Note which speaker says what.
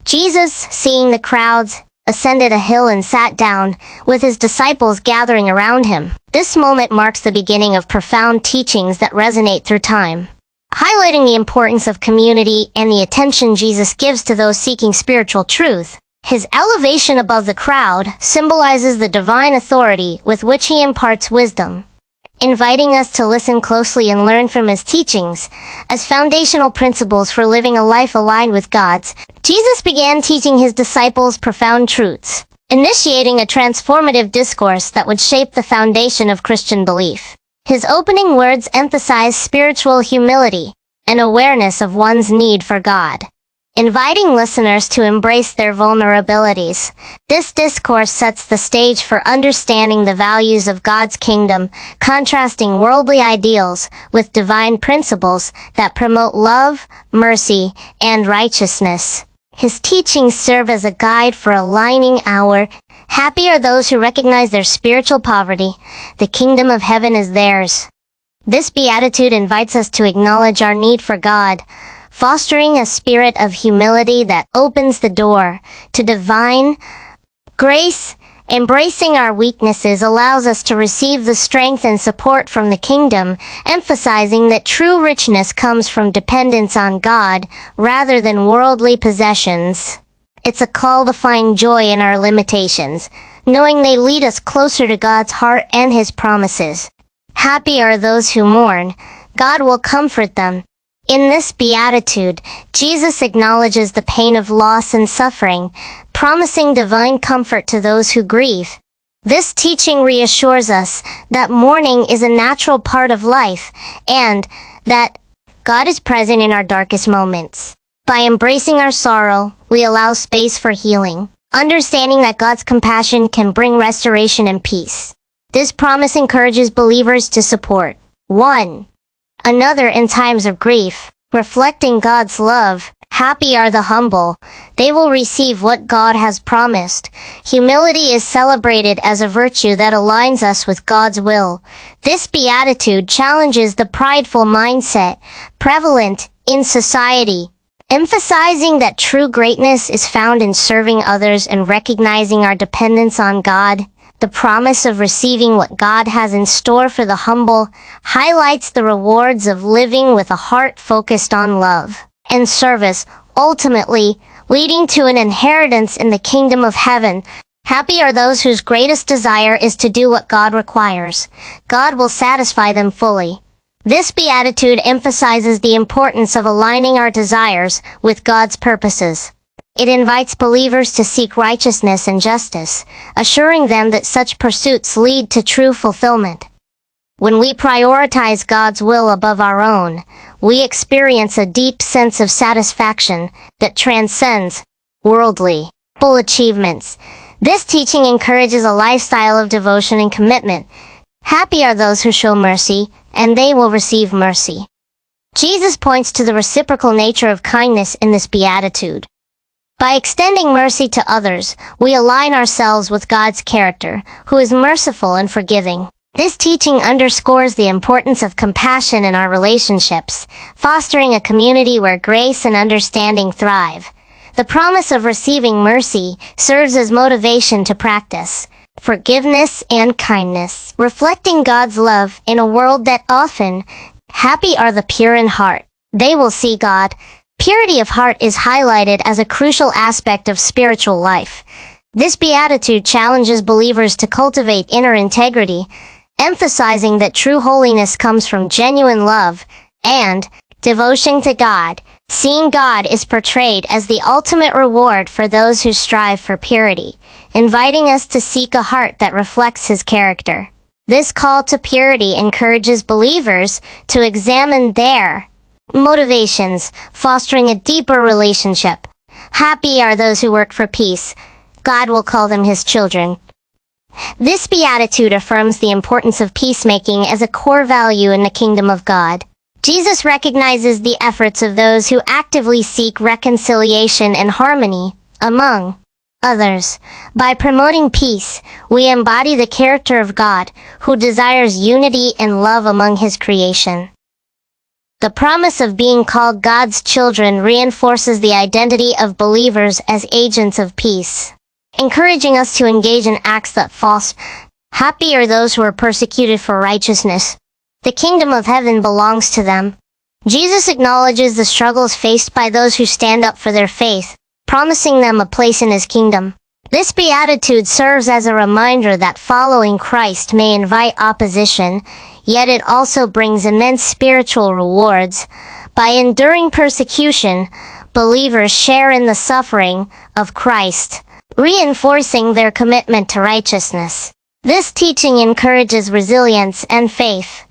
Speaker 1: Jesus, seeing the crowds, ascended a hill and sat down, with his disciples gathering around him. This moment marks the beginning of profound teachings that resonate through time, highlighting the importance of community and the attention Jesus gives to those seeking spiritual truth. His elevation above the crowd symbolizes the divine authority with which he imparts wisdom, inviting us to listen closely and learn from his teachings as foundational principles for living a life aligned with God's. Jesus began teaching his disciples profound truths, initiating a transformative discourse that would shape the foundation of Christian belief. His opening words emphasize spiritual humility and awareness of one's need for God, inviting listeners to embrace their vulnerabilities. This discourse sets the stage for understanding the values of God's kingdom, contrasting worldly ideals with divine principles that promote love, mercy, and righteousness. His teachings serve as a guide for aligning our happy are those who recognize their spiritual poverty. The kingdom of heaven is theirs. This beatitude invites us to acknowledge our need for God, fostering a spirit of humility that opens the door to divine grace. Embracing our weaknesses allows us to receive the strength and support from the kingdom, emphasizing that true richness comes from dependence on God rather than worldly possessions. It's a call to find joy in our limitations, knowing they lead us closer to God's heart and his promises. Happy are those who mourn. God will comfort them. In this beatitude, Jesus acknowledges the pain of loss and suffering, promising divine comfort to those who grieve. This teaching reassures us that mourning is a natural part of life and that God is present in our darkest moments. By embracing our sorrow, we allow space for healing, understanding that God's compassion can bring restoration and peace. This promise encourages believers to support one another in times of grief, reflecting God's love. Happy are the humble. They will receive what God has promised. Humility is celebrated as a virtue that aligns us with God's will. This beatitude challenges the prideful mindset prevalent in society, emphasizing that true greatness is found in serving others and recognizing our dependence on God. The promise of receiving what God has in store for the humble highlights the rewards of living with a heart focused on love and service, ultimately leading to an inheritance in the kingdom of heaven. Happy are those whose greatest desire is to do what God requires. God will satisfy them fully. This beatitude emphasizes the importance of aligning our desires with God's purposes. It invites believers to seek righteousness and justice, assuring them that such pursuits lead to true fulfillment. When we prioritize God's will above our own, we experience a deep sense of satisfaction that transcends worldly achievements. This teaching encourages a lifestyle of devotion and commitment. Happy are those who show mercy, and they will receive mercy. Jesus points to the reciprocal nature of kindness in this beatitude. By extending mercy to others, we align ourselves with God's character, who is merciful and forgiving. This teaching underscores the importance of compassion in our relationships, fostering a community where grace and understanding thrive. The promise of receiving mercy serves as motivation to practice forgiveness and kindness, reflecting God's love in a world that often. Happy are the pure in heart. They will see God. Purity of heart is highlighted as a crucial aspect of spiritual life. This beatitude challenges believers to cultivate inner integrity, emphasizing that true holiness comes from genuine love and devotion to God. Seeing God is portrayed as the ultimate reward for those who strive for purity, inviting us to seek a heart that reflects his character. This call to purity encourages believers to examine their motivations, fostering a deeper relationship. Happy are those who work for peace. God will call them his children. This beatitude affirms the importance of peacemaking as a core value in the kingdom of God. Jesus recognizes the efforts of those who actively seek reconciliation and harmony among others. By promoting peace, we embody the character of God, who desires unity and love among his creation. The promise of being called God's children reinforces the identity of believers as agents of peace, encouraging us to engage in acts that foster. Happy are those who are persecuted for righteousness. The kingdom of heaven belongs to them. Jesus acknowledges the struggles faced by those who stand up for their faith, promising them a place in his kingdom. This beatitude serves as a reminder that following Christ may invite opposition, yet it also brings immense spiritual rewards. By enduring persecution, believers share in the suffering of Christ, reinforcing their commitment to righteousness. This teaching encourages resilience and faith,